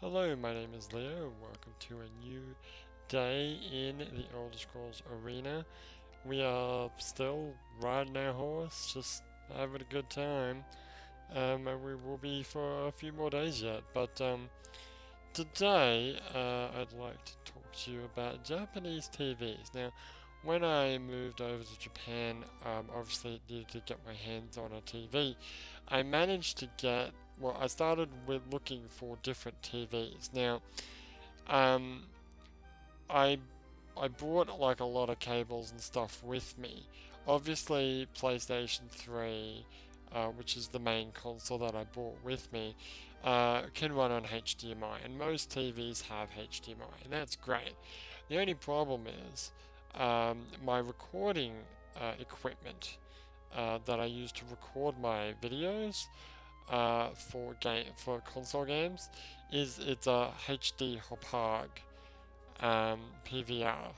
Hello, my name is Leo, and welcome to a new day in the Elder Scrolls Arena. We are still riding our horse, just having a good time, and we will be for a few more days yet. But today, I'd like to talk to you about Japanese TVs. Now, when I moved over to Japan, obviously needed to get my hands on a TV. I managed to get, well, I started with looking for different TVs. Now, um, I I brought like a lot of cables and stuff with me. Obviously, PlayStation 3, which is the main console that I brought with me, can run on HDMI, and most TVs have HDMI, and that's great. The only problem is my recording equipment that I use to record my videos for console games it's a HD Hopag PVR.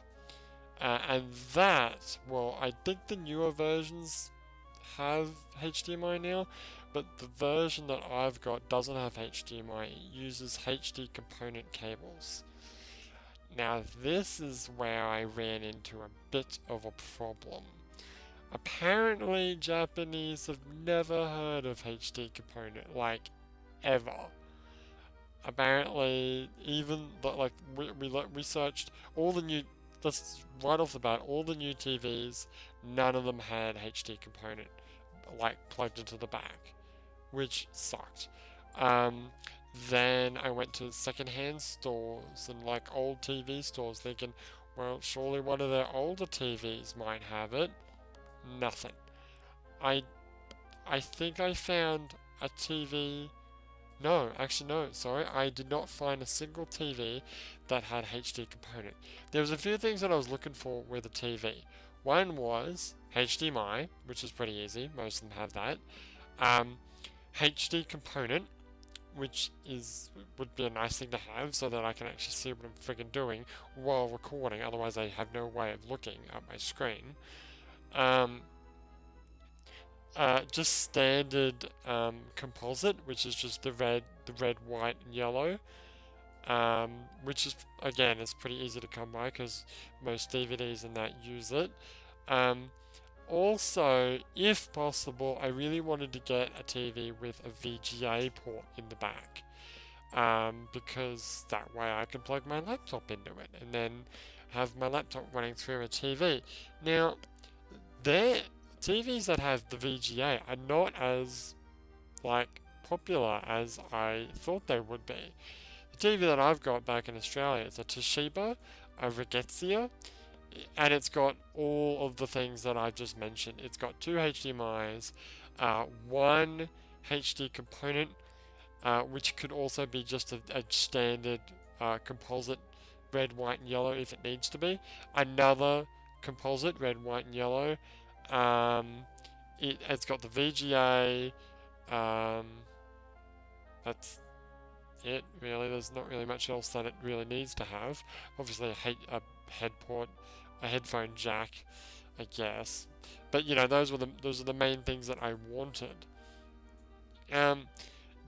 And that, well, I think the newer versions have HDMI now, but the version that I've got doesn't have HDMI. It uses HD component cables. Now, this is where I ran into a bit of a problem. Apparently, Japanese have never heard of HD component, like, ever. Apparently, even like we searched all the new. Let's right off the bat, all the new TVs, none of them had HD component like plugged into the back, which sucked. Um, then I went to secondhand stores and like old TV stores, thinking, well, surely one of their older TVs might have it. Nothing. I I think I found a TV. No, actually no, sorry, I did not find a single TV that had HD component. There was a few things that I was looking for with a TV. One was HDMI, which is pretty easy, most of them have that. HD component, which would be a nice thing to have so that I can actually see what I'm friggin' doing while recording, otherwise I have no way of looking at my screen. Um, just standard composite, which is just the red, white, and yellow. Which is again is pretty easy to come by because most DVDs and that use it. Um, Also, if possible, I really wanted to get a TV with a VGA port in the back. Because that way I can plug my laptop into it and then have my laptop running through a TV. Now, there TVs that have the VGA are not as like popular as I thought they would be. The TV that I've got back in Australia is a Toshiba, a Regezia, and it's got all of the things that I've just mentioned. It's got two HDMI's, one HD component, which could also be just a standard composite red, white, and yellow if it needs to be. Another composite red, white, and yellow. Um, it's got the VGA. That's it, really. There's not really much else that it really needs to have. Obviously, a head port, a headphone jack, I guess. But you know, those are the main things that I wanted. Um,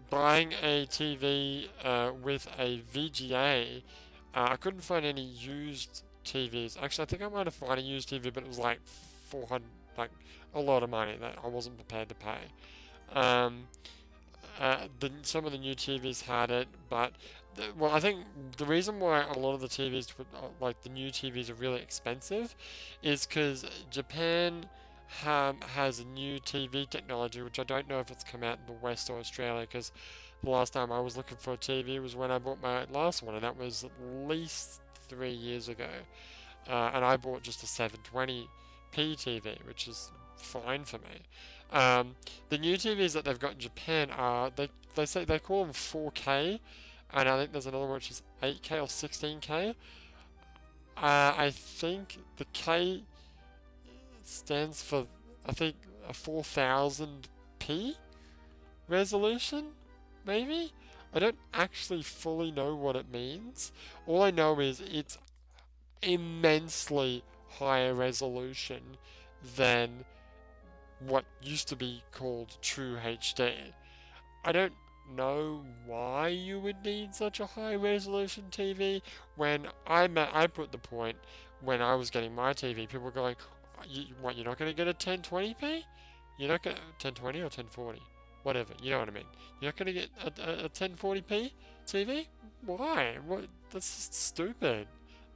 Buying a TV with a VGA, I couldn't find any used TVs. Actually, I think I might have found a used TV, but it was like 400, like a lot of money that I wasn't prepared to pay. Um, some of the new TVs had it, but well, I think the reason why a lot of the TVs, like the new TVs, are really expensive, is because Japan has a new TV technology, which I don't know if it's come out in the West or Australia. Because the last time I was looking for a TV was when I bought my last one, and that was at least 3 years ago. And I bought just a 720p TV, which is fine for me. The new TVs that they've got in Japan are they say they call them 4K, and I think there's another one which is 8K or 16K. I think the K stands for I think a 4000p resolution, maybe. I don't actually fully know what it means. All I know is it's immensely higher resolution than what used to be called True HD. I don't know why you would need such a high resolution TV. When I put the point when I was getting my TV, people were going, what, you're not going to get a 1020p? You're not going to 1020 or 1040? Whatever, you know what I mean. You're not going to get a 1040p TV? Why? What? That's just stupid.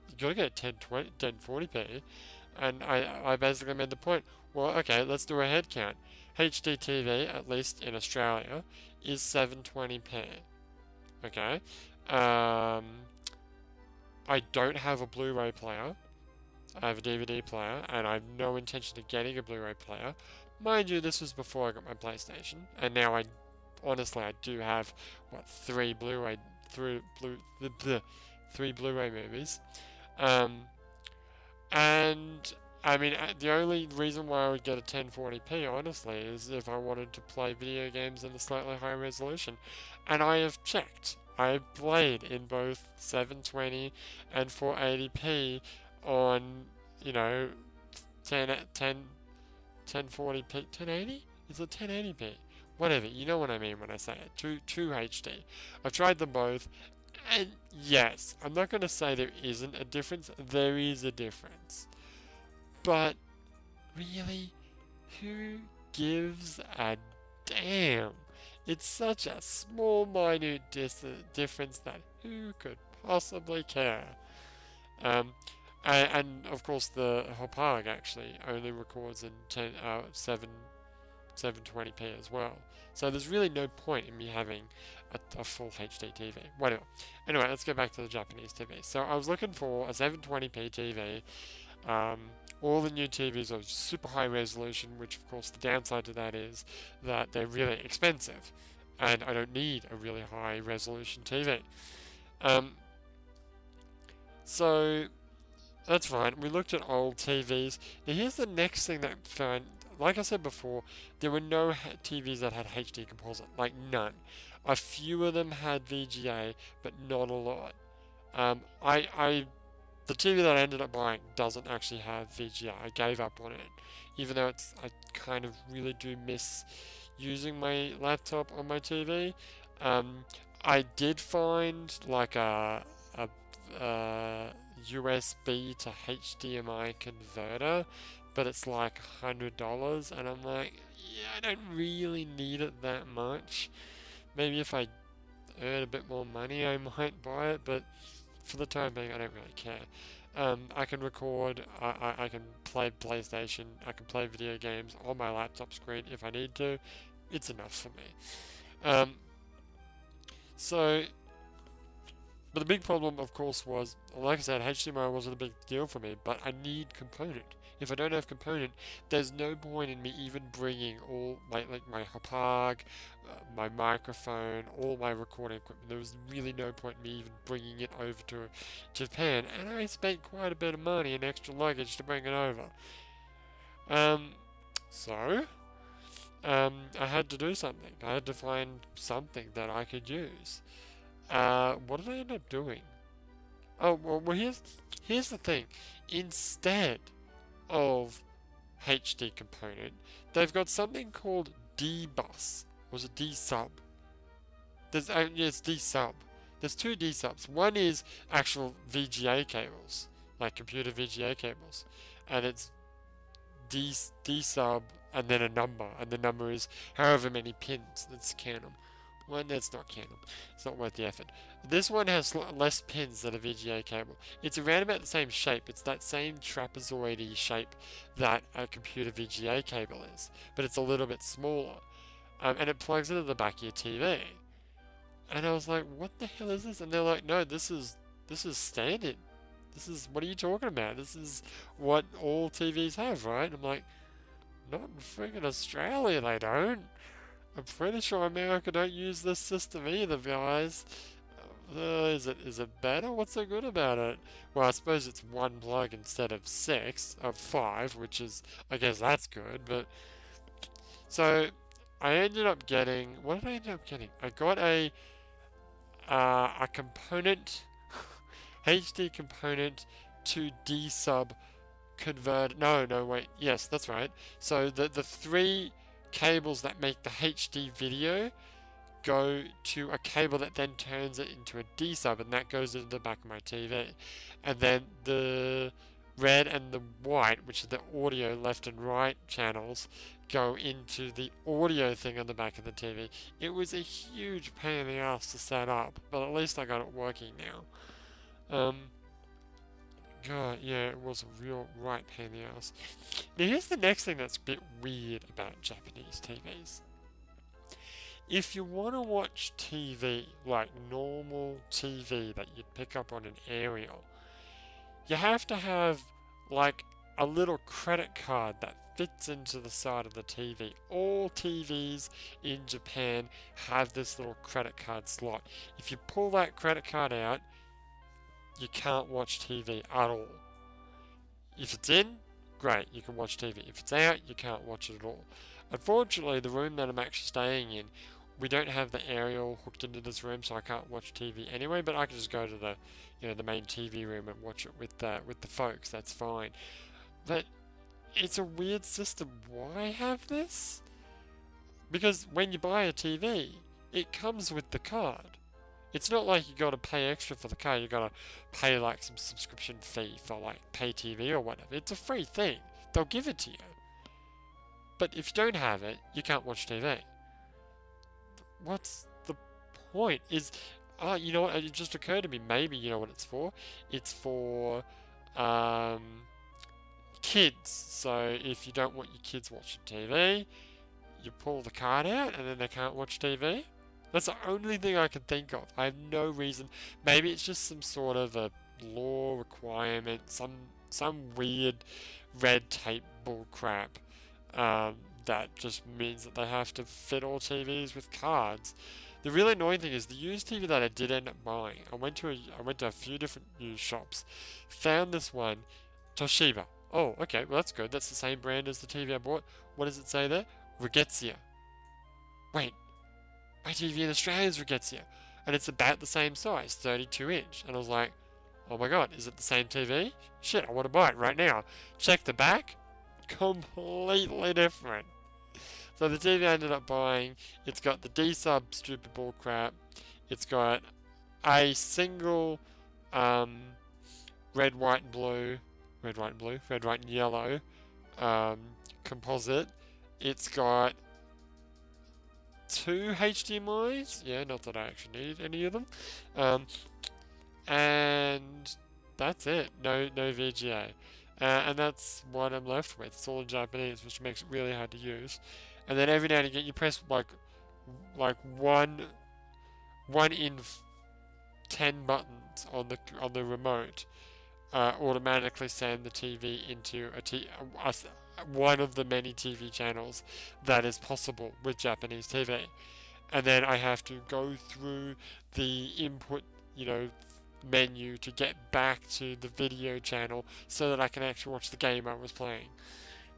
You gotta get 1040p. And I basically made the point, well, okay, let's do a head count. HD TV, at least in Australia, is 720p. Okay? I don't have a Blu-ray player. I have a DVD player, and I have no intention of getting a Blu-ray player. Mind you, this was before I got my PlayStation, and now honestly, I do have, what, three Blu-ray movies. And I mean, the only reason why I would get a 1040p, honestly, is if I wanted to play video games in a slightly higher resolution. And I have checked. I played in both 720 and 480p on, 1040p, 1080? Is it 1080p? Whatever, you know what I mean when I say it. 2 HD. I've tried them both, and yes, I'm not going to say there isn't a difference. There is a difference. But, really, who gives a damn? It's such a small, minute difference that who could possibly care? And of course, the Hopag actually only records in 720p as well. So there's really no point in me having a full HD TV. Whatever. Anyway, let's go back to the Japanese TV. So I was looking for a 720p TV. All the new TVs are super high resolution, which of course the downside to that is that they're really expensive. And I don't need a really high resolution TV. So that's fine. We looked at old TVs. Now here's the next thing that I found. Like I said before, there were no TVs that had HD composite. Like none. A few of them had VGA, but not a lot. The TV that I ended up buying doesn't actually have VGA. I gave up on it, even though I kind of really do miss using my laptop on my TV. I did find like a USB to HDMI converter, but it's like $100, and I'm like, yeah, I don't really need it that much. Maybe if I earn a bit more money, I might buy it, but for the time being, I don't really care. I can record, I can play PlayStation, I can play video games on my laptop screen if I need to. It's enough for me. But the big problem, of course, was, like I said, HDMI wasn't a big deal for me, but I need component. If I don't have component, there's no point in me even bringing all my Hopag, my microphone, all my recording equipment. There was really no point in me even bringing it over to Japan, and I spent quite a bit of money in extra luggage to bring it over. So I had to do something. I had to find something that I could use. What did I end up doing? Oh, well here's the thing. Instead of HD component, they've got something called D-Bus. Or is it D-Sub? It's D-Sub. There's two D-Subs. One is actual VGA cables, like computer VGA cables. And it's D-Sub and then a number. And the number is however many pins. Let's count them. Well, let's not count them. It's not worth the effort. This one has less pins than a VGA cable. It's around about the same shape. It's that same trapezoidy shape that a computer VGA cable is, but it's a little bit smaller. And it plugs into the back of your TV. And I was like, what the hell is this? And they're like, no, this is standard. What are you talking about? This is what all TVs have, right? I'm like, not in friggin' Australia, they don't. I'm pretty sure America don't use this system either, guys. Is it better? What's so good about it? Well, I suppose it's one plug instead of 5, which is, I guess that's good, but... So, I ended up getting... What did I end up getting? I got a component... HD component to D-Sub convert... No, wait. Yes, that's right. So, the three cables that make the HD video go to a cable that then turns it into a D sub, and that goes into the back of my TV. And then the red and the white, which is the audio left and right channels, go into the audio thing on the back of the TV. It was a huge pain in the ass to set up, but at least I got it working now. God, yeah, it was a real right pain in the ass. Now here's the next thing that's a bit weird about Japanese TVs. If you want to watch TV, like normal TV that you'd pick up on an aerial, you have to have like a little credit card that fits into the side of the TV. All TVs in Japan have this little credit card slot. If you pull that credit card out, you can't watch TV at all. If it's in, great, you can watch TV. If it's out, you can't watch it at all. Unfortunately, the room that I'm actually staying in, we don't have the aerial hooked into this room, so I can't watch TV anyway. But I can just go to the, the main TV room and watch it with the folks. That's fine. But it's a weird system. Why have this? Because when you buy a TV, it comes with the card. It's not like you got to pay extra for the card. You got to pay like some subscription fee for like pay TV or whatever. It's a free thing. They'll give it to you. But if you don't have it, you can't watch TV. What's the point? You know what? It just occurred to me. Maybe you know what it's for. It's for kids. So if you don't want your kids watching TV, you pull the card out, and then they can't watch TV. That's the only thing I can think of. I have no reason. Maybe it's just some sort of a law requirement, some weird red tape bull crap. That just means that they have to fit all TVs with cards. The really annoying thing is the used TV that I did end up buying. I went to a few different used shops, found this one, Toshiba. Oh, okay, well that's good. That's the same brand as the TV I bought. What does it say there? Regezia. Wait, my TV in Australia is Regezia, and it's about the same size, 32 inch. And I was like, oh my god, is it the same TV? Shit, I want to buy it right now. Check the back, completely different. So the TV I ended up buying, it's got the D-sub stupid bull crap. It's got a single red, white, and yellow composite. It's got 2 HDMIs. Yeah, not that I actually need any of them. And that's it. No VGA. And that's what I'm left with. It's all in Japanese, which makes it really hard to use. And then every now and again you press like one in 10 buttons on the remote automatically send the TV into one of the many TV channels that is possible with Japanese TV. And then I have to go through the input, menu to get back to the video channel so that I can actually watch the game I was playing.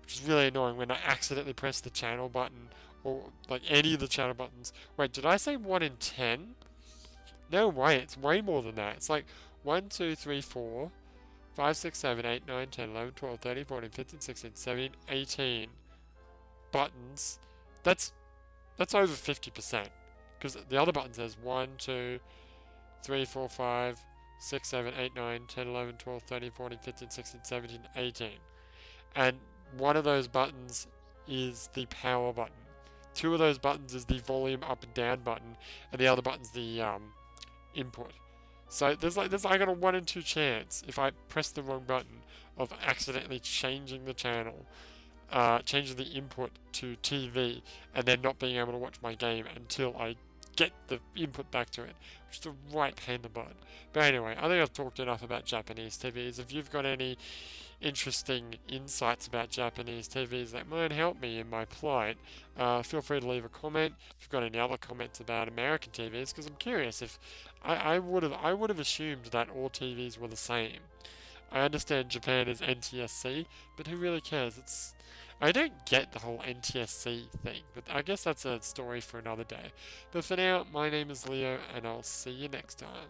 Which is really annoying when I accidentally press the channel button or like any of the channel buttons. Wait, did I say 1 in 10? No way, it's way more than that. It's like 1, 2, 3, 4, 5, 6, 7, 8, 9, 10, 11, 12, 13, 14, 15, 16, 17, 18 buttons. That's over 50%. Because the other button says 1, 2, 3, 4, 5, 6, 7, 8, 9, 10, 11, 12, 13, 14, 15, 16, 17, 18. And one of those buttons is the power button. 2 of those buttons is the volume up and down button, and the other button's the input. So there's I got a 1 in 2 chance if I press the wrong button of accidentally changing the channel, changing the input to TV, and then not being able to watch my game until I get the input back to it, which is a right pain in the butt. But anyway, I think I've talked enough about Japanese TVs. If you've got any interesting insights about Japanese TVs that might help me in my plight, feel free to leave a comment. If you've got any other comments about American TVs, because I'm curious if I would have assumed that all TVs were the same. I understand Japan is NTSC, but who really cares? I don't get the whole NTSC thing, but I guess that's a story for another day. But for now, my name is Leo, and I'll see you next time.